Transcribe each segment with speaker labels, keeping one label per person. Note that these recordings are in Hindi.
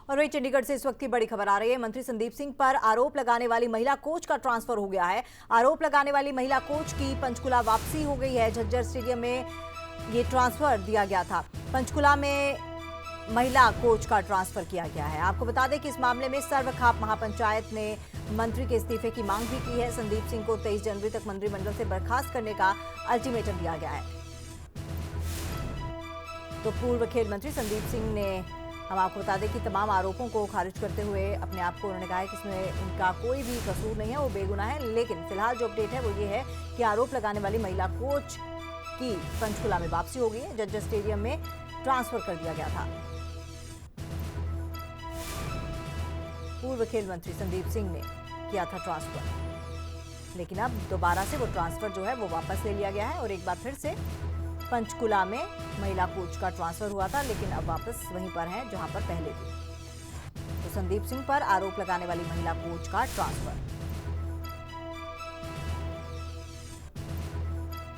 Speaker 1: और वही चंडीगढ़ से इस वक्त की बड़ी खबर आ रही है। मंत्री संदीप सिंह पर आरोप लगाने वाली महिला कोच का ट्रांसफर हो गया है। आरोप लगाने वाली महिला कोच की पंचकुला वापसी हो गई है। झज्जर स्टेडियम में ये ट्रांसफर दिया गया था। पंचकुला में महिला कोच का ट्रांसफर किया गया है। आपको बता दें कि इस मामले में सर्वखाप महापंचायत ने मंत्री के इस्तीफे की मांग भी की है। संदीप सिंह को 23 जनवरी तक मंत्रिमंडल से बर्खास्त करने का अल्टीमेटम दिया गया है। तो पूर्व खेल मंत्री संदीप सिंह ने, हम आपको बता दें कि तमाम आरोपों को खारिज करते हुए अपने आप को उन्होंने कहा है कि इसमें उनका कोई भी कसूर नहीं है, वो बेगुनाह है। लेकिन फिलहाल जो अपडेट है वो ये है कि आरोप लगाने वाली महिला कोच की पंचकुला में वापसी हो गई है। झज्जर स्टेडियम में ट्रांसफर कर दिया गया था। पूर्व खेल मंत्री संदीप सिंह ने किया था ट्रांसफर, लेकिन अब दोबारा से वो ट्रांसफर जो है वो वापस ले लिया गया है और एक बार फिर से पंचकुला में महिला कोच का ट्रांसफर हुआ था, लेकिन अब वापस वहीं पर हैं जहां पर पहले थी। तो संदीप सिंह पर आरोप लगाने वाली महिला कोच का ट्रांसफर।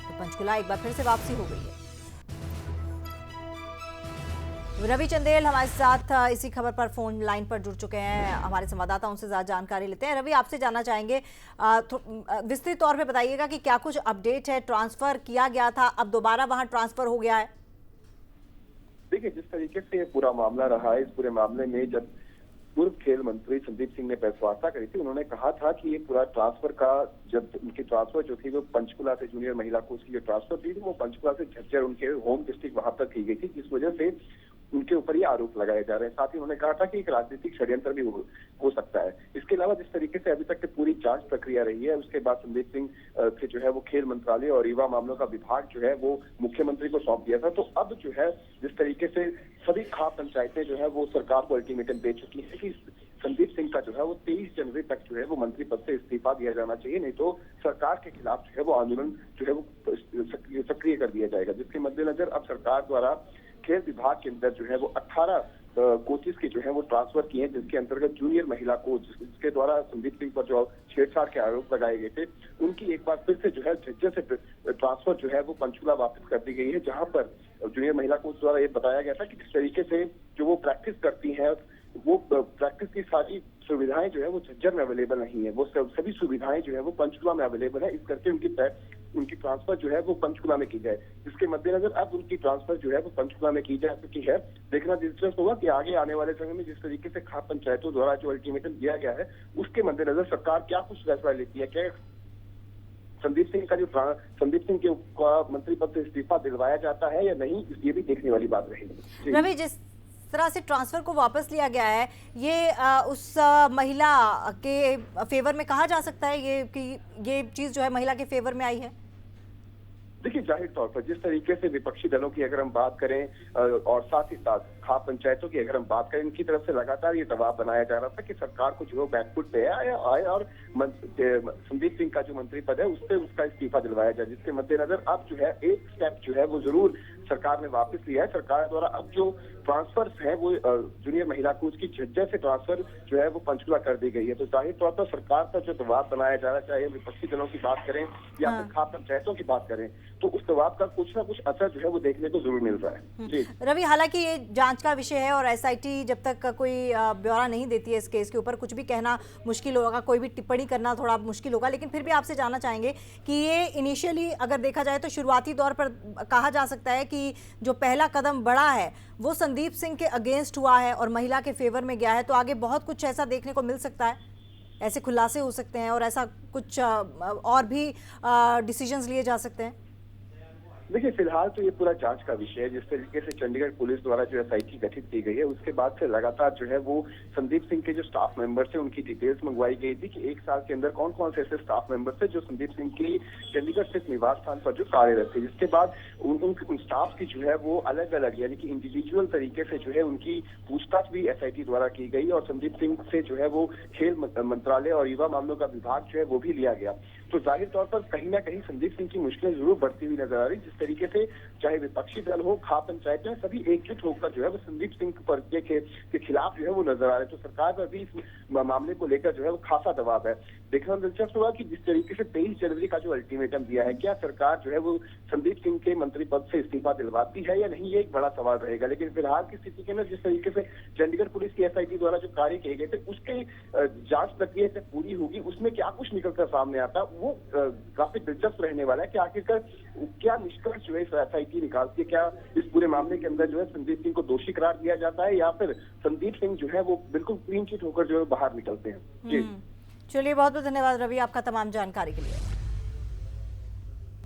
Speaker 1: तो पंचकुला एक बार फिर से वापसी हो गई है। रवि चंदेल हमारे साथ इसी खबर पर फोन लाइन पर जुड़ चुके हैं। हमारे संवाददाता उनसे ज्यादा जानकारी लेते हैं। रवि, आपसे जानना चाहेंगे, विस्तृत तौर पे बताइएगा कि क्या कुछ अपडेट है। ट्रांसफर किया गया था, अब दोबारा वहां ट्रांसफर हो गया है।
Speaker 2: देखिए, जिस तरीके से पूरा मामला रहा है, इस पूरे मामले में जब पूर्व खेल मंत्री संदीप सिंह ने प्रेस वार्ता करी थी, उन्होंने कहा था कि ये पूरा ट्रांसफर का, जब उनकी ट्रांसफर जो थी वो पंचकुला से जूनियर महिला कोच की जो ट्रांसफर थी वो पंचकुला से झज्जर, उनके होम डिस्ट्रिक्ट वहां पर की गई थी, जिस वजह से उनके ऊपर ये आरोप लगाए जा रहे हैं। साथ ही उन्होंने कहा था कि एक राजनीतिक षड्यंत्र भी हो सकता है। इसके अलावा जिस तरीके से अभी तक की पूरी जांच प्रक्रिया रही है, उसके बाद संदीप सिंह से जो है वो खेल मंत्रालय और युवा मामलों का विभाग जो है वो मुख्यमंत्री को सौंप दिया था। तो अब जो है जिस तरीके से सभी खाप पंचायतें जो है वो सरकार को अल्टीमेटम दे चुकी है कि संदीप सिंह का जो है वो 23 जनवरी तक जो है वो मंत्री पद से इस्तीफा दिया जाना चाहिए, नहीं तो सरकार के खिलाफ जो है वो आंदोलन जो है वो सक्रिय कर दिया जाएगा। जिसके मद्देनजर अब सरकार द्वारा खेल विभाग के अंदर जो है वो 18 कोचेस की जो है वो ट्रांसफर किए हैं, जिसके अंतर्गत जूनियर महिला कोच, जिसके द्वारा संदीप सिंह पर जो छेड़छाड़ के आरोप लगाए गए थे, उनकी एक बार फिर से जो है झज्जर से ट्रांसफर जो है वो पंचकुला वापस कर दी गई है, जहां पर जूनियर महिला कोच द्वारा ये बताया गया था कि किस तरीके से जो वो प्रैक्टिस करती है, वो प्रैक्टिस की सारी सुविधाएं जो है वो झज्जर में अवेलेबल नहीं है, वो सभी सुविधाएं जो है वो पंचकुला में अवेलेबल है। इस करके उनकी ट्रांसफर जो है वो पंचकुला में की जाए, जिसके मद्देनजर अब उनकी ट्रांसफर जो है वो पंचकुला में की जा चुकी है। देखना दिलचस्प होगा कि आगे आने वाले समय में जिस तरीके से खाप पंचायतों द्वारा जो अल्टीमेटम दिया गया है, उसके मद्देनजर सरकार क्या कुछ फैसला लेती है। क्या संदीप सिंह के मंत्री पद से इस्तीफा दिलवाया जाता है या नहीं, ये भी देखने वाली बात रहेगी।
Speaker 1: रवि, जिस तरह से ट्रांसफर को वापस लिया गया है, ये उस महिला के फेवर में कहा जा सकता है ये कि ये चीज जो है महिला के फेवर में आई है?
Speaker 2: देखिए, जाहिर तौर पर जिस तरीके से विपक्षी दलों की अगर हम बात करें और साथ ही साथ खाप पंचायतों की अगर हम बात करें, इनकी तरफ से लगातार ये दबाव बनाया जा रहा था कि सरकार को जो बैकफुट पे आए और संदीप सिंह का जो मंत्री पद है उससे उसका इस्तीफा दिलवाया जाए, जिसके मद्देनजर अब जो है एक स्टेप जो है वो जरूर सरकार ने वापस लिया है। सरकार द्वारा अब जो ट्रांसफर है वो जूनियर महिला कोच की झज्जर से ट्रांसफर जो है वो पंचकुला कर दी गई है। तो जाहिर तौर पर सरकार पर जो दबाव बनाया जा रहा है, चाहे विपक्षी दलों की बात करें या फिर खाप पंचायतों की बात करें, तो उस दबाव का कुछ ना कुछ असर जो है वो देखने को जरूर मिल रहा है। जी
Speaker 1: रवि, हालांकि ये जांच का विषय है और एसआईटी जब तक कोई ब्यौरा नहीं देती है इस केस के ऊपर, कुछ भी कहना मुश्किल होगा, कोई भी टिप्पणी करना थोड़ा मुश्किल होगा। लेकिन फिर भी आपसे जानना चाहेंगे कि ये इनिशियली अगर देखा जाए तो शुरुआती तौर पर कहा जा सकता है कि जो पहला कदम बढ़ा है वो संदीप सिंह के अगेंस्ट हुआ है और महिला के फेवर में गया है, तो आगे बहुत कुछ ऐसा देखने को मिल सकता है, ऐसे खुलासे हो सकते हैं और ऐसा कुछ और भी डिसीजंस लिए जा सकते हैं।
Speaker 2: देखिए, फिलहाल तो ये पूरा जांच का विषय है। जिस तरीके से चंडीगढ़ पुलिस द्वारा जो एसआईटी गठित की गई है, उसके बाद से लगातार जो है वो संदीप सिंह के जो स्टाफ मेंबर्स थे उनकी डिटेल्स मंगवाई गई थी कि एक साल के अंदर कौन कौन से ऐसे स्टाफ मेंबर्स थे जो संदीप सिंह की चंडीगढ़ स्थित निवास स्थान पर जो कार्यरत थे। जिसके बाद उन स्टाफ की जो है वो अलग अलग यानी कि इंडिविजुअल तरीके से जो है उनकी पूछताछ भी एसआईटी द्वारा की गई और संदीप सिंह से जो है वो खेल मंत्रालय और युवा मामलों का विभाग जो है वो भी लिया गया। तो जाहिर तौर पर कहीं ना कहीं संदीप सिंह की मुश्किलें जरूर बढ़ती हुई नजर आ रही। जिस तरीके से चाहे विपक्षी दल हो, खाप पंचायत में, सभी एकजुट होकर जो है वो संदीप सिंह पर के खिलाफ जो है वो नजर आ रहे हैं। तो सरकार पर भी इस मामले को लेकर जो है वो खासा दबाव है। देखना दिलचस्प होगा कि जिस तरीके से 23 जनवरी का जो अल्टीमेटम दिया है, क्या सरकार जो है वो संदीप सिंह के मंत्री पद से इस्तीफा दिलवाती है या नहीं, ये एक बड़ा सवाल रहेगा। लेकिन फिलहाल की स्थिति के अंदर जिस तरीके से चंडीगढ़ पुलिस की एसआईटी द्वारा जो कार्य किए गए थे, उसके जांच प्रक्रिया जब पूरी होगी, उसमें क्या कुछ निकलकर सामने आता, वो काफी दिलचस्प रहने वाला है कि आखिरकार क्या निष्कर्ष जो है एसआईटी निकालती है। क्या इस पूरे मामले के अंदर जो है संदीप सिंह को दोषी करार दिया जाता है या फिर संदीप सिंह जो है वो बिल्कुल क्लीन चिट होकर जो है बाहर निकलते हैं। जी
Speaker 1: चलिए, बहुत बहुत धन्यवाद रवि आपका तमाम जानकारी के लिए।